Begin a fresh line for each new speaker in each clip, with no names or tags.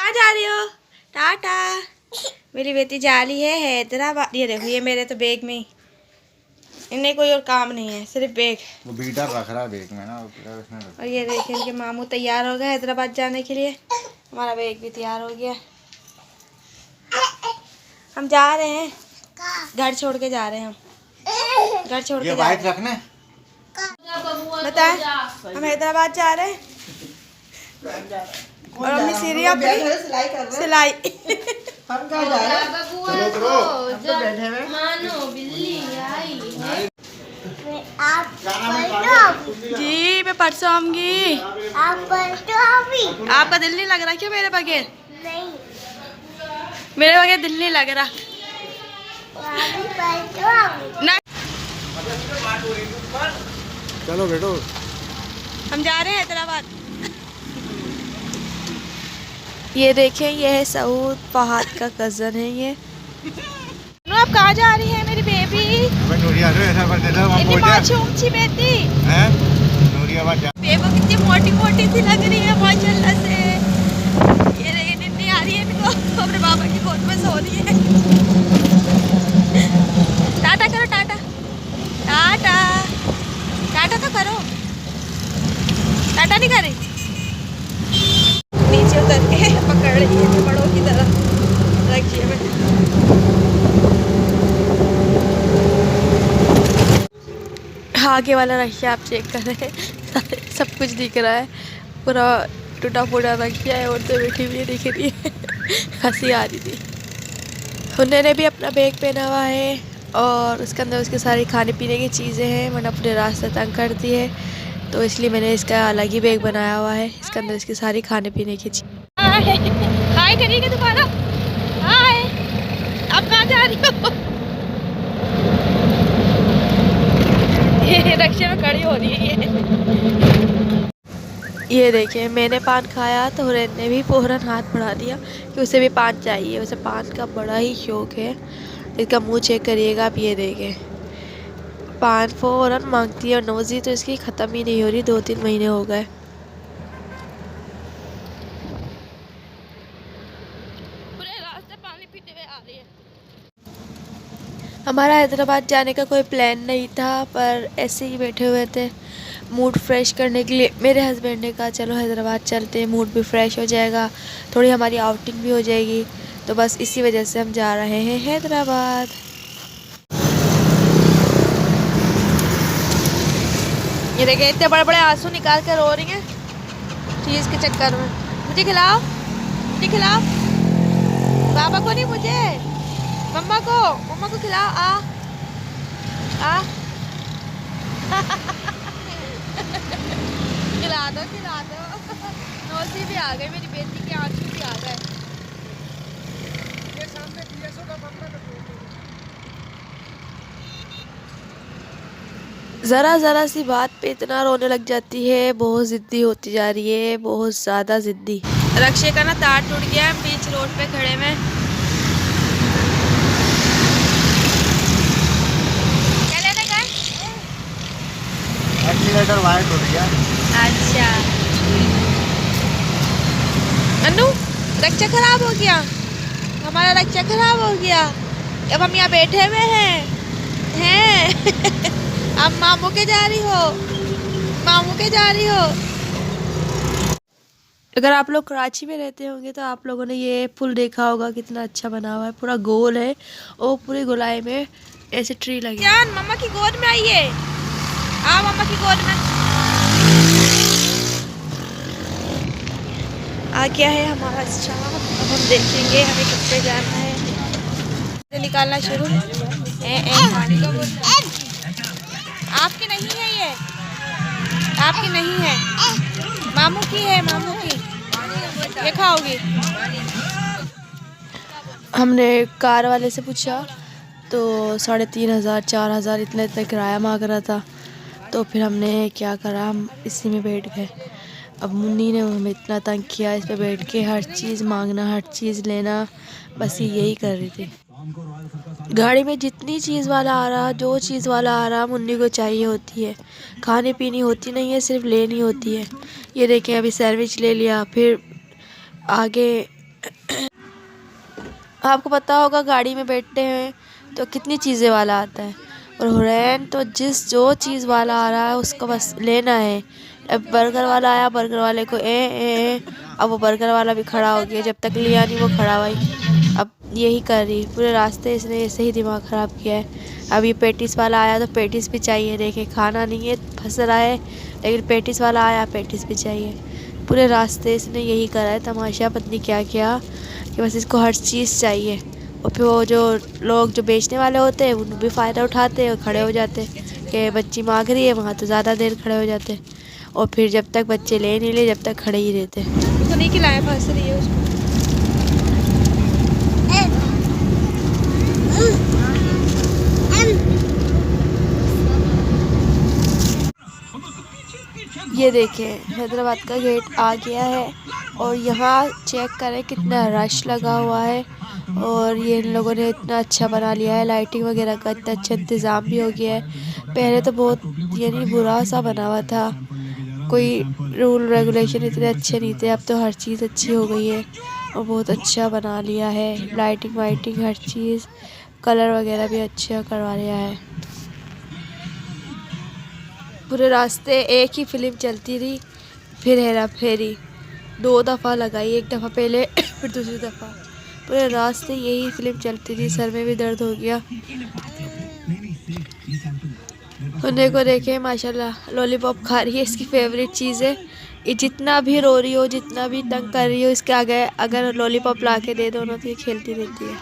कहाँ जा रही हो? टाटा। मेरी बेटी जा रही है हैदराबाद। ये देखो, ये मेरे तो बैग में ही, इन्हें कोई और काम नहीं है, सिर्फ बैग।
वो बीटा रख रहा है बैग में ना।
और ये देखिए, इनके मामू तैयार हो गए हैदराबाद जाने के लिए। हमारा बैग भी तैयार हो गया। हम जा रहे हैं, घर छोड़ के जा रहे हैं। हम घर छोड़ के जा रहे हैं।
रखना
बता, हम हैदराबाद जा रहे हैं और अपनी सीढ़ियाँ सिलाई
हम कहाँ जा रहे हैं? चलो
मानो बिल्ली आई है।
जी। मैं परसों आऊंगी। आपका दिल नहीं लग रहा क्यों मेरे बगैर?
नहीं,
मेरे बगैर दिल नहीं लग रहा ना।
चलो बेटो,
हम जा रहे हैं हैदराबाद। ये देखें, ये है सऊद फहाद का कजन है ये। आप कहाँ जा रही है मेरी बेबी? इतनी मासूम बेटी
हैं? नूरियाबाद जा।
बेबो कितनी मोटी मोटी सी लग रही है माशाल्लाह से। ये नहीं आ रही है, इनको अपने बाबा की गोद में सो रही है। टाटा करो, टाटा टाटा टाटा तो करो। टाटा नहीं करे, नीचे उतर के पकड़ रही है बड़ों की तरह। रखिए मैं आगे वाला रखिए, आप चेक कर रहे हैं, सब कुछ दिख रहा है। पूरा टूटा फूटा रखिया है और तो बैठी हुई दिख रही है। हंसी आ रही थी। उन्होंने भी अपना बैग पहना हुआ है और उसके अंदर उसके सारी खाने पीने की चीज़ें हैं। मैंने अपने रास्ते तंग कर दी है तो इसलिए मैंने इसका अलग ही बैग बनाया हुआ है। इसके अंदर इसकी सारी खाने पीने की चीज़। हाय करिएगा दोबारा। हाय, आप कहाँ जा रही हो? ये रक्षा में खड़ी हो रही है ये देखिए, मैंने पान खाया तो हुरैन ने भी फौरन हाथ बढ़ा दिया कि उसे भी पान चाहिए। उसे पान का बड़ा ही शौक है। इसका मुंह चेक करिएगा आप, ये देखें, पान फौरन मांगती है। और नोज़ी तो इसकी ख़त्म ही नहीं हो रही, 2-3 महीने हो गए। पूरे रास्ते पानी पीते हुए आ रही है। हमारा हैदराबाद जाने का कोई प्लान नहीं था, पर ऐसे ही बैठे हुए थे मूड फ्रेश करने के लिए। मेरे हस्बैंड ने कहा चलो हैदराबाद चलते हैं, मूड भी फ्रेश हो जाएगा, थोड़ी हमारी आउटिंग भी हो जाएगी। तो बस इसी वजह से हम जा रहे हैं हैदराबाद। ये देखिए, इतने बड़े बड़े आंसू निकाल कर रो रही हैं चीज़ के चक्कर में। मुझे खिलाओ, मुझे खिलाओ। पापा को नहीं, मुझे मम्मा को खिलाओ। आ खिला दो, खिला दो। नौसी भी आ गई, मेरी बेटी के आंसू भी आ गए। ज़रा सी बात पे इतना रोने लग जाती है। बहुत ज़िद्दी होती जा रही है, बहुत ज़्यादा ज़िद्दी। रक्षे का ना तार टूट गया, बीच रोड पे खड़े में। क्या लेने गए?
एक्सीलेटर वायर टूट गया।
अच्छा अनु, रक्षा खराब हो गया, हमारा रक्षा खराब हो गया। अब हम यहाँ बैठे हुए हैं अब मामू के जा रही हो, मामू के जा रही हो। अगर आप लोग कराची में रहते होंगे तो आप लोगों ने ये पुल देखा होगा, कितना अच्छा बना हुआ है, पूरा गोल है और पूरी गोलाई में ऐसे ट्री लगे। जान मम्मा की गोद में आइए, आओ मम्मा की गोद में। आ गया है हमारा स्टॉप। अब हम देखेंगे हमें कब पे जाना है। निकालना शुरू। आपकी नहीं है ये, आपकी नहीं है, मामू की है, मामू की। ये खाओगी? हमने कार वाले से पूछा तो 3,500 4,000 इतना किराया मांग रहा था। तो फिर हमने क्या करा, हम इसी में बैठ गए। अब मुन्नी ने हमें इतना तंग किया, इस पे बैठ के हर चीज़ मांगना, हर चीज़ लेना, बस यही कर रही थी। गाड़ी में जितनी चीज़ वाला आ रहा, जो चीज़ वाला आ रहा, मुन्नी को चाहिए होती है। खाने पीनी होती नहीं है, सिर्फ लेनी होती है। ये देखें, अभी सैंडविच ले लिया, फिर आगे आपको पता होगा गाड़ी में बैठते हैं तो कितनी चीज़ें वाला आता है, और हुरैन तो जो चीज़ वाला आ रहा है उसको बस लेना है। अब बर्गर वाला आया, बर्गर वाले को ए अब वो बर्गर वाला भी खड़ा हो गया, जब तक लिया नहीं वो खड़ा हुआ ही। अब यही कर रही पूरे रास्ते, इसने ऐसे ही दिमाग ख़राब किया है। अब ये पेटिस वाला आया तो पेटिस भी चाहिए, देखे खाना नहीं है फंस रहा है, लेकिन पेटिस वाला आया पेटिस भी चाहिए। पूरे रास्ते इसने यही करा है तमाशा, पत्नी क्या किया कि बस इसको हर चीज़ चाहिए। और फिर वो जो लोग जो बेचने वाले होते हैं उन भी फ़ायदा उठाते हैं और खड़े हो जाते हैं कि बच्ची मांग रही है, वहाँ तो ज़्यादा देर खड़े हो जाते हैं। और फिर जब तक बच्चे ले नहीं ले जब तक खड़े ही रहते हैं। उसको नहीं खिलाया, फंस रही है उसको। ये देखें हैदराबाद का गेट आ गया है और यहाँ चेक करें कितना रश लगा हुआ है। और ये इन लोगों ने इतना अच्छा बना लिया है, लाइटिंग वगैरह का इतना अच्छा इंतज़ाम भी हो गया है। पहले तो बहुत यानी बुरा सा बना हुआ था, कोई रूल रेगुलेशन इतने अच्छे नहीं थे। अब तो हर चीज़ अच्छी हो गई है और बहुत अच्छा बना लिया है, लाइटिंग वाइटिंग हर चीज़, कलर वगैरह भी अच्छा करवा लिया है। पूरे रास्ते एक ही फिल्म चलती रही, फिर हेरा फेरी 2 दफ़ा लगाई, एक दफ़ा पहले फिर दूसरी दफ़ा, पूरे रास्ते यही फिल्म चलती थी। सर में भी दर्द हो गया। उन्हें को देखे माशाल्लाह लॉलीपॉप खा रही है, इसकी फेवरेट चीज़ है। ये जितना भी रो रही हो, जितना भी तंग कर रही हो, इसके आगे अगर लॉलीपॉप ला के दे दो ना तो ये खेलती रहती है।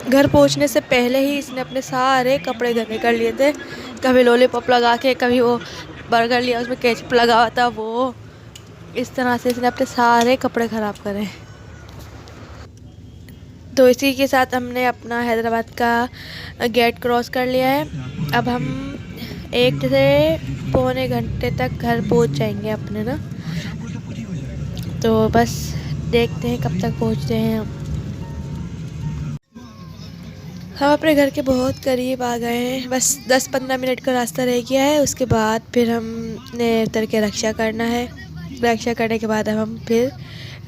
घर पहुंचने से पहले ही इसने अपने सारे कपड़े गंदे कर लिए थे, कभी लॉलीपॉप लगा के, कभी वो बर्गर लिया उसमें केचप लगा हुआ था, वो इस तरह से इसने अपने सारे कपड़े ख़राब करे। तो इसी के साथ हमने अपना हैदराबाद का गेट क्रॉस कर लिया है। अब हम 1 से पौने घंटे तक घर पहुंच जाएंगे अपने ना, तो बस देखते हैं कब तक पहुंचते हैं हम अपने घर के बहुत करीब आ गए हैं। बस 10-15 मिनट का रास्ता रह गया है, उसके बाद फिर हमने उतर के रक्षा करना है। रक्षा करने के बाद हम फिर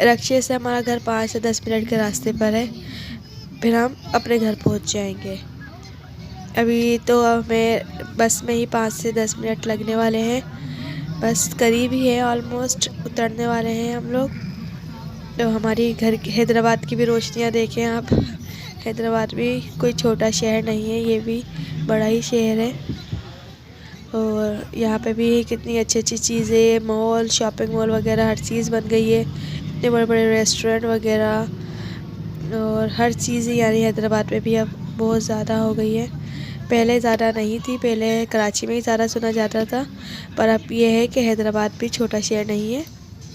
रक्षे से, हमारा घर 5 से 10 मिनट के रास्ते पर है, फिर हम अपने घर पहुंच जाएंगे। अभी तो हमें बस में ही 5 से 10 मिनट लगने वाले हैं, बस करीब ही है, ऑलमोस्ट उतरने वाले हैं हम लोग। तो हमारी घर हैदराबाद की भी रोशनियाँ देखें आप। हैदराबाद भी कोई छोटा शहर नहीं है, ये भी बड़ा ही शहर है। और यहाँ पे भी कितनी अच्छी अच्छी चीज़ें, मॉल, शॉपिंग मॉल वगैरह हर चीज़ बन गई है, इतने बड़े बड़े रेस्टोरेंट वगैरह, और हर चीज़ यानी हैदराबाद में भी अब बहुत ज़्यादा हो गई है। पहले ज़्यादा नहीं थी, पहले कराची में ही ज़्यादा सुना जाता था, पर अब ये है कि हैदराबाद भी छोटा शहर नहीं है,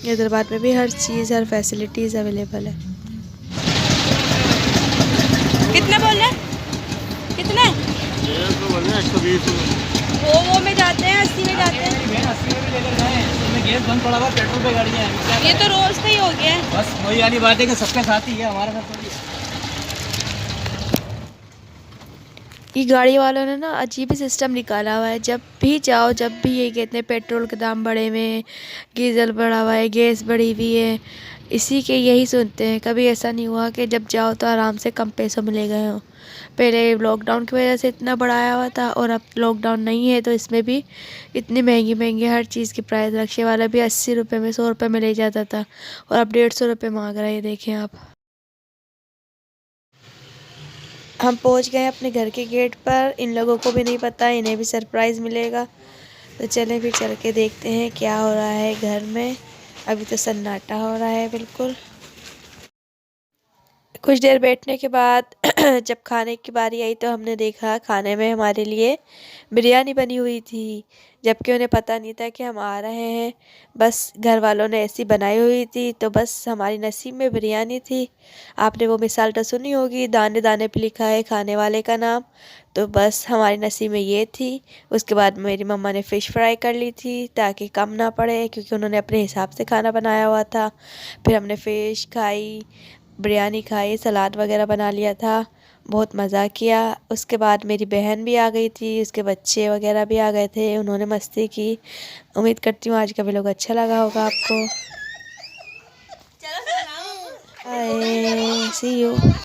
हैदराबाद में भी हर चीज़, हर फैसिलिटीज़ अवेलेबल है। कितना बोल रहे हैं? कितना है?
120
वो में जाते हैं, 80 में जाते हैं।
80 में भी लेकर जाएं, इसमें गैस बंद पड़ा हुआ, पेट्रोल पे गाड़ियाँ हैं।
ये तो रोज़ का ही हो गया है।
बस वही वाली बात है कि सबके साथ ही है, हमारे साथ थोड़ी है।
ये गाड़ी वालों ने ना अजीब ही सिस्टम निकाला हुआ है, जब भी जाओ जब भी ये कहते हैं पेट्रोल के दाम बढ़े हुए हैं, डीजल बढ़ा हुआ है, गैस बढ़ी हुई है, इसी के यही सुनते हैं। कभी ऐसा नहीं हुआ कि जब जाओ तो आराम से कम पैसों में ले गए हो। पहले लॉकडाउन की वजह से इतना बढ़ाया हुआ था, और अब लॉकडाउन नहीं है तो इसमें भी इतनी महंगी महंगी हर चीज़ की प्राइस। रक्शे वाला भी 80 रुपये में, 100 रुपये में ले जाता था, और अब 150 रुपये मांग रहा है, देखें आप। हम पहुंच गए अपने घर के गेट पर, इन लोगों को भी नहीं पता, इन्हें भी सरप्राइज़ मिलेगा। तो चलें फिर चल के देखते हैं क्या हो रहा है घर में। अभी तो सन्नाटा हो रहा है बिल्कुल। कुछ देर बैठने के बाद जब खाने की बारी आई तो हमने देखा खाने में हमारे लिए बिरयानी बनी हुई थी, जबकि उन्हें पता नहीं था कि हम आ रहे हैं। बस घर वालों ने ऐसी बनाई हुई थी, तो बस हमारी नसीब में बिरयानी थी। आपने वो मिसाल तो सुनी होगी, दाने दाने पे लिखा है खाने वाले का नाम, तो बस हमारी नसीब में ये थी। उसके बाद मेरी मम्मा ने फ़िश फ्राई कर ली थी ताकि कम ना पड़े, क्योंकि उन्होंने अपने हिसाब से खाना बनाया हुआ था। फिर हमने फ़िश खाई, बिरयानी खाई, सलाद वगैरह बना लिया था, बहुत मज़ा किया। उसके बाद मेरी बहन भी आ गई थी, उसके बच्चे वगैरह भी आ गए थे, उन्होंने मस्ती की। उम्मीद करती हूँ आज का व्लॉग अच्छा लगा होगा आपको। सी यू।